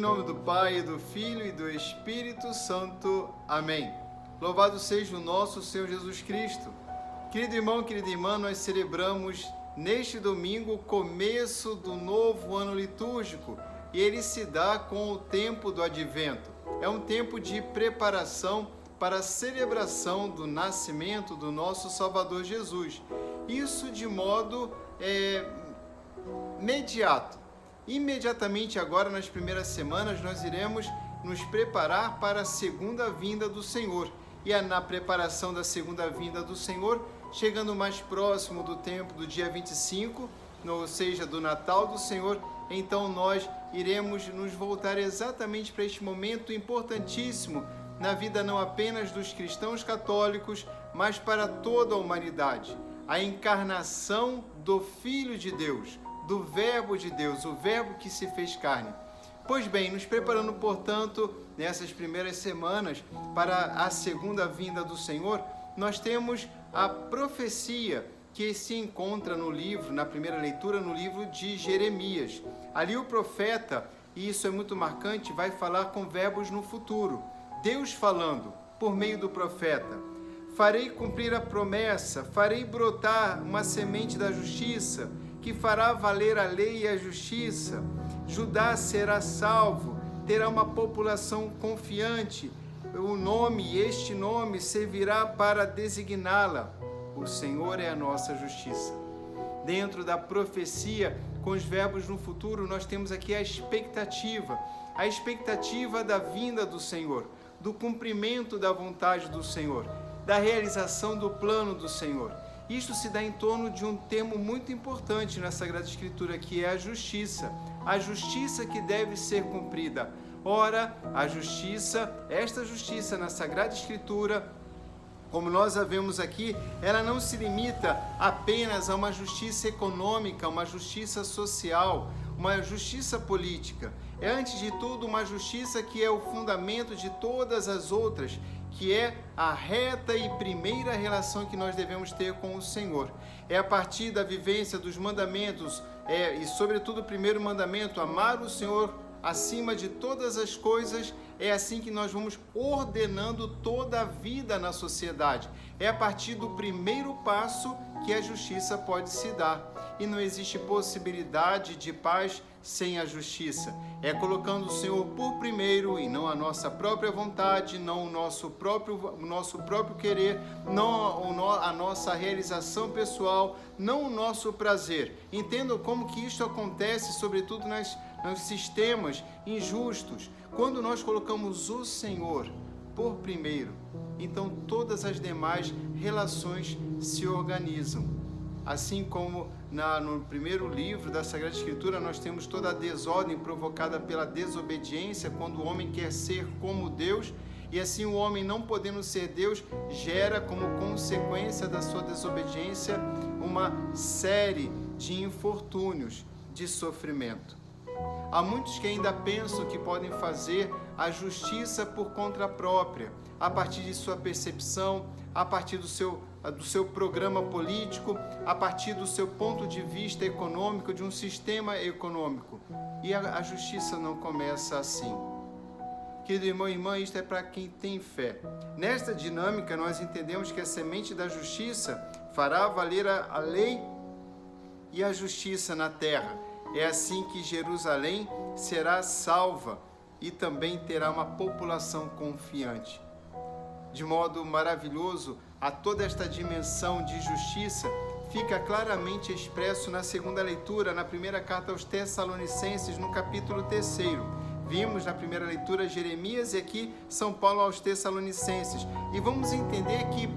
nome do Pai, do Filho e do Espírito Santo. Amém. Louvado seja o nosso Senhor Jesus Cristo. Querido irmão, querida irmã, nós celebramos neste domingo o começo do novo ano litúrgico e ele se dá com o tempo do Advento. É um tempo de preparação para a celebração do nascimento do nosso Salvador Jesus. Isso de modo imediato. Imediatamente agora, nas primeiras semanas, nós iremos nos preparar para a segunda vinda do Senhor. E na preparação da segunda vinda do Senhor, chegando mais próximo do tempo do dia 25, ou seja, do Natal do Senhor, então nós iremos nos voltar exatamente para este momento importantíssimo na vida não apenas dos cristãos católicos, mas para toda a humanidade. A encarnação do Filho de Deus, do Verbo de Deus, o Verbo que se fez carne. Pois bem, nos preparando, portanto, nessas primeiras semanas para a segunda vinda do Senhor, nós temos a profecia que se encontra no livro, na primeira leitura, no livro de Jeremias. Ali o profeta, e isso é muito marcante, vai falar com verbos no futuro. Deus falando por meio do profeta. Farei cumprir a promessa, farei brotar uma semente da justiça, que fará valer a lei e a justiça. Judá será salvo, terá uma população confiante. Este nome servirá para designá-la. O Senhor é a nossa justiça. Dentro da profecia, com os verbos no futuro, nós temos aqui a expectativa da vinda do Senhor, do cumprimento da vontade do Senhor, da realização do plano do Senhor. Isto se dá em torno de um termo muito importante na Sagrada Escritura, que é a justiça que deve ser cumprida. Ora, esta justiça na Sagrada Escritura, como nós a vemos aqui, ela não se limita apenas a uma justiça econômica, uma justiça social, uma justiça política. É, antes de tudo, uma justiça que é o fundamento de todas as outras, que é a reta e primeira relação que nós devemos ter com o Senhor. É a partir da vivência dos mandamentos, e sobretudo o primeiro mandamento, amar o Senhor acima de todas as coisas. É assim que nós vamos ordenando toda a vida na sociedade. É a partir do primeiro passo que a justiça pode se dar. E não existe possibilidade de paz sem a justiça. É colocando o Senhor por primeiro e não a nossa própria vontade, não o nosso próprio querer, não a nossa realização pessoal, não o nosso prazer. Entendam como que isto acontece, sobretudo nos sistemas injustos. Quando nós colocamos o Senhor por primeiro, então todas as demais relações se organizam. Assim como no primeiro livro da Sagrada Escritura nós temos toda a desordem provocada pela desobediência, quando o homem quer ser como Deus, e assim o homem, não podendo ser Deus, gera como consequência da sua desobediência uma série de infortúnios, de sofrimento. Há muitos que ainda pensam que podem fazer a justiça por conta própria, a partir de sua percepção, a partir do seu programa político, a partir do seu ponto de vista econômico, de um sistema econômico. E a justiça não começa assim. Querido irmão e irmã, isto é para quem tem fé. Nesta dinâmica, nós entendemos que a semente da justiça fará valer a lei e a justiça na terra. É assim que Jerusalém será salva e também terá uma população confiante. De modo maravilhoso, a toda esta dimensão de justiça fica claramente expresso na segunda leitura, na primeira carta aos Tessalonicenses, no capítulo 3º. Vimos na primeira leitura Jeremias e aqui São Paulo aos Tessalonicenses. E vamos entender que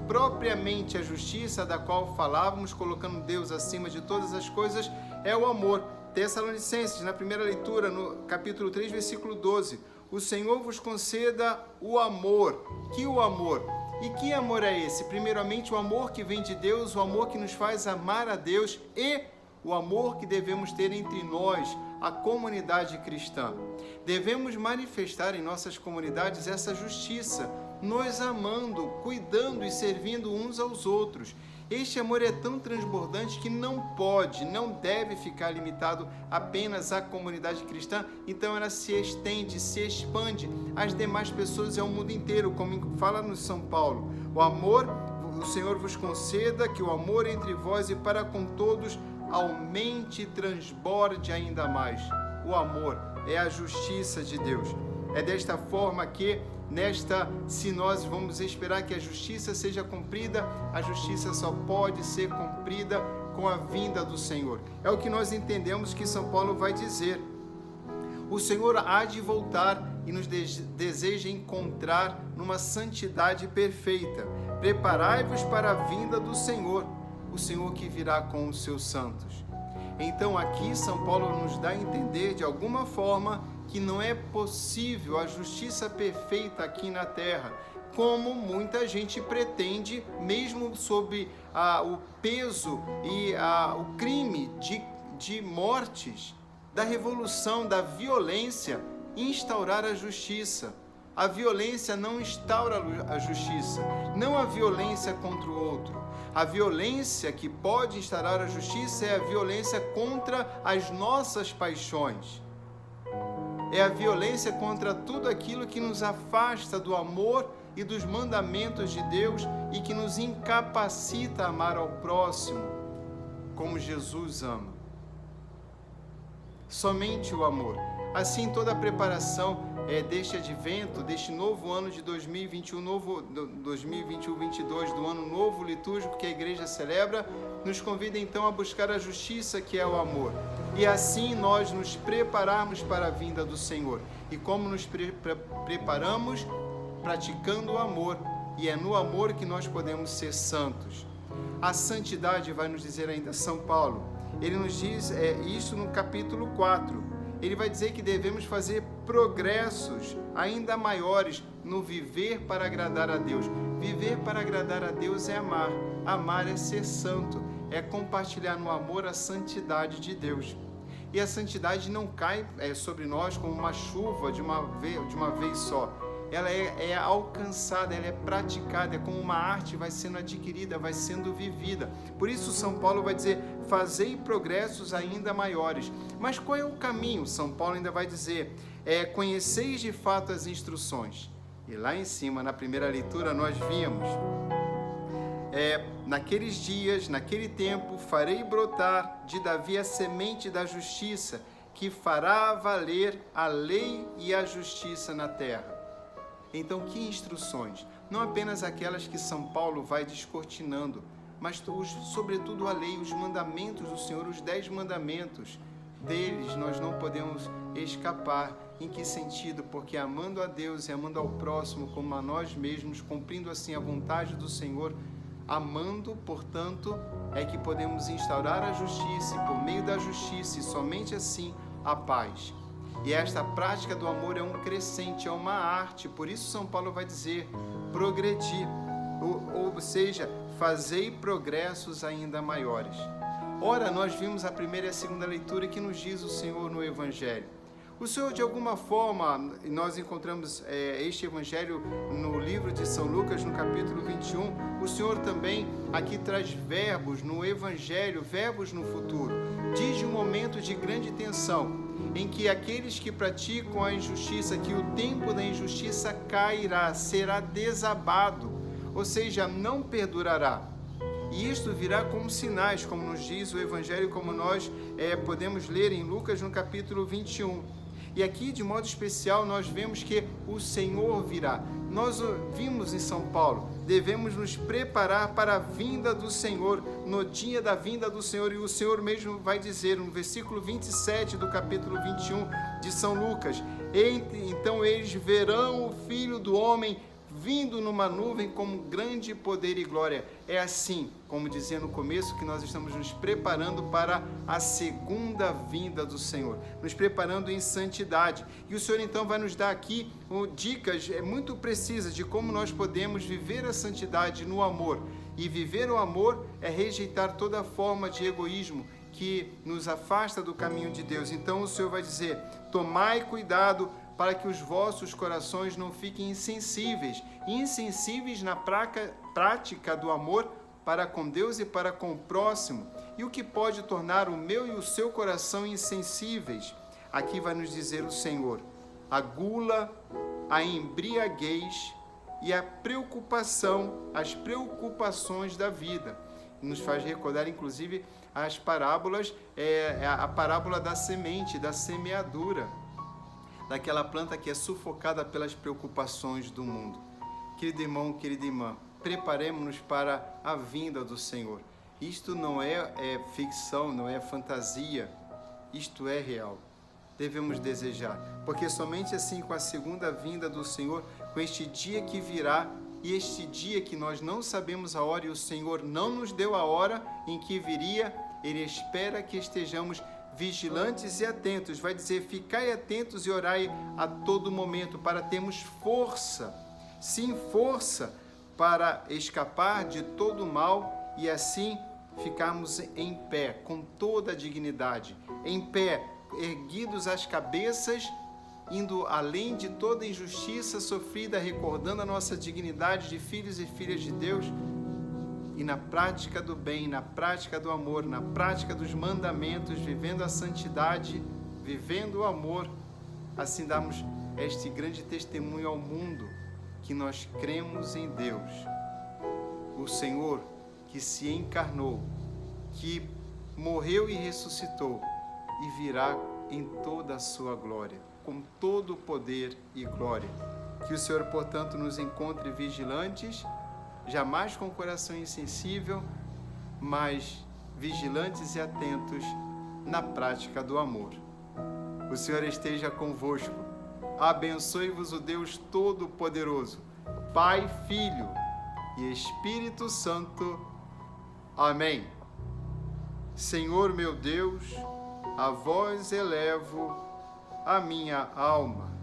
propriamente a justiça da qual falávamos, colocando Deus acima de todas as coisas, é o amor. Tessalonicenses, na primeira leitura, no capítulo 3, versículo 12. O Senhor vos conceda o amor. Que o amor? E que amor é esse? Primeiramente, o amor que vem de Deus, o amor que nos faz amar a Deus e o amor que devemos ter entre nós, a comunidade cristã. Devemos manifestar em nossas comunidades essa justiça, nos amando, cuidando e servindo uns aos outros. Este amor é tão transbordante que não pode, não deve ficar limitado apenas à comunidade cristã, então ela se estende, se expande às demais pessoas e ao mundo inteiro, como fala no São Paulo. O amor, o Senhor vos conceda que o amor entre vós e para com todos aumente e transborde ainda mais. O amor é a justiça de Deus. É desta forma que, se nós vamos esperar que a justiça seja cumprida, a justiça só pode ser cumprida com a vinda do Senhor. É o que nós entendemos que São Paulo vai dizer. O Senhor há de voltar e nos deseja encontrar numa santidade perfeita. Preparai-vos para a vinda do Senhor, o Senhor que virá com os seus santos. Então aqui São Paulo nos dá a entender de alguma forma que não é possível a justiça perfeita aqui na terra, como muita gente pretende, mesmo sob o peso e o crime de mortes, da revolução, da violência, instaurar a justiça. A violência não instaura a justiça, não a violência contra o outro. A violência que pode instaurar a justiça é a violência contra as nossas paixões. É a violência contra tudo aquilo que nos afasta do amor e dos mandamentos de Deus e que nos incapacita a amar ao próximo como Jesus ama. Somente o amor. Assim, toda a preparação deste advento, deste novo ano de 2021, 2021-22, do ano novo litúrgico que a Igreja celebra, nos convida então a buscar a justiça, que é o amor. E assim nós nos prepararmos para a vinda do Senhor. E como nos preparamos? Praticando o amor. E é no amor que nós podemos ser santos. A santidade, vai nos dizer ainda São Paulo. Ele nos diz isso no capítulo 4. Ele vai dizer que devemos fazer progressos ainda maiores no viver para agradar a Deus. Viver para agradar a Deus é amar. Amar é ser santo. É compartilhar no amor a santidade de Deus. E a santidade não cai sobre nós como uma chuva de uma vez só. Ela é alcançada, ela é praticada, é como uma arte, vai sendo adquirida, vai sendo vivida. Por isso São Paulo vai dizer, fazei progressos ainda maiores. Mas qual é o caminho? São Paulo ainda vai dizer, conheceis de fato as instruções. E lá em cima, na primeira leitura, nós vimos, naqueles dias, naquele tempo, farei brotar de Davi a semente da justiça, que fará valer a lei e a justiça na terra. Então, que instruções? Não apenas aquelas que São Paulo vai descortinando, mas sobretudo a lei, os mandamentos do Senhor, os 10 mandamentos. Deles nós não podemos escapar. Em que sentido? Porque amando a Deus e amando ao próximo como a nós mesmos, cumprindo assim a vontade do Senhor, amando, portanto, é que podemos instaurar a justiça e por meio da justiça, e somente assim, a paz. E esta prática do amor é um crescente, é uma arte. Por isso São Paulo vai dizer, progredir, ou seja, fazei progressos ainda maiores. Ora, nós vimos a primeira e a segunda leitura que nos diz o Senhor no Evangelho. O Senhor, de alguma forma, nós encontramos este Evangelho no livro de São Lucas, no capítulo 21, o Senhor também aqui traz verbos no Evangelho, verbos no futuro. Diz de um momento de grande tensão, em que aqueles que praticam a injustiça, que o tempo da injustiça cairá, será desabado, ou seja, não perdurará. E isto virá como sinais, como nos diz o Evangelho, como nós podemos ler em Lucas no capítulo 21. E aqui, de modo especial, nós vemos que o Senhor virá. Nós vimos em São Paulo, devemos nos preparar para a vinda do Senhor, no dia da vinda do Senhor. E o Senhor mesmo vai dizer, no versículo 27 do capítulo 21 de São Lucas, então eles verão o Filho do Homem vindo numa nuvem com grande poder e glória. É assim, como dizia no começo, que nós estamos nos preparando para a segunda vinda do Senhor, nos preparando em santidade. E o Senhor então vai nos dar aqui dicas muito precisas de como nós podemos viver a santidade no amor. E viver o amor é rejeitar toda forma de egoísmo que nos afasta do caminho de Deus. Então o Senhor vai dizer, tomai cuidado para que os vossos corações não fiquem insensíveis na prática do amor para com Deus e para com o próximo, e o que pode tornar o meu e o seu coração insensíveis. Aqui vai nos dizer o Senhor: a gula, a embriaguez e a preocupação, as preocupações da vida. Nos faz recordar, inclusive, as parábolas, a parábola da semente, da semeadura, daquela planta que é sufocada pelas preocupações do mundo. Querido irmão, querida irmã, preparemos-nos para a vinda do Senhor. Isto não é ficção, não é fantasia, isto é real. Devemos desejar, porque somente assim, com a segunda vinda do Senhor, com este dia que virá, e este dia que nós não sabemos a hora, e o Senhor não nos deu a hora em que viria, Ele espera que estejamos vigilantes e atentos. Vai dizer: ficai atentos e orai a todo momento, para termos força, sim, força, para escapar de todo mal e assim ficarmos em pé, com toda a dignidade, em pé, erguidos as cabeças, indo além de toda injustiça sofrida, recordando a nossa dignidade de filhos e filhas de Deus, e na prática do bem, na prática do amor, na prática dos mandamentos, vivendo a santidade, vivendo o amor, assim damos este grande testemunho ao mundo que nós cremos em Deus, o Senhor que se encarnou, que morreu e ressuscitou e virá em toda a sua glória, com todo o poder e glória. Que o Senhor, portanto, nos encontre vigilantes, jamais com o coração insensível, mas vigilantes e atentos na prática do amor. O Senhor esteja convosco. Abençoe-vos o Deus Todo-Poderoso, Pai, Filho e Espírito Santo. Amém. Senhor meu Deus, a vós elevo a minha alma.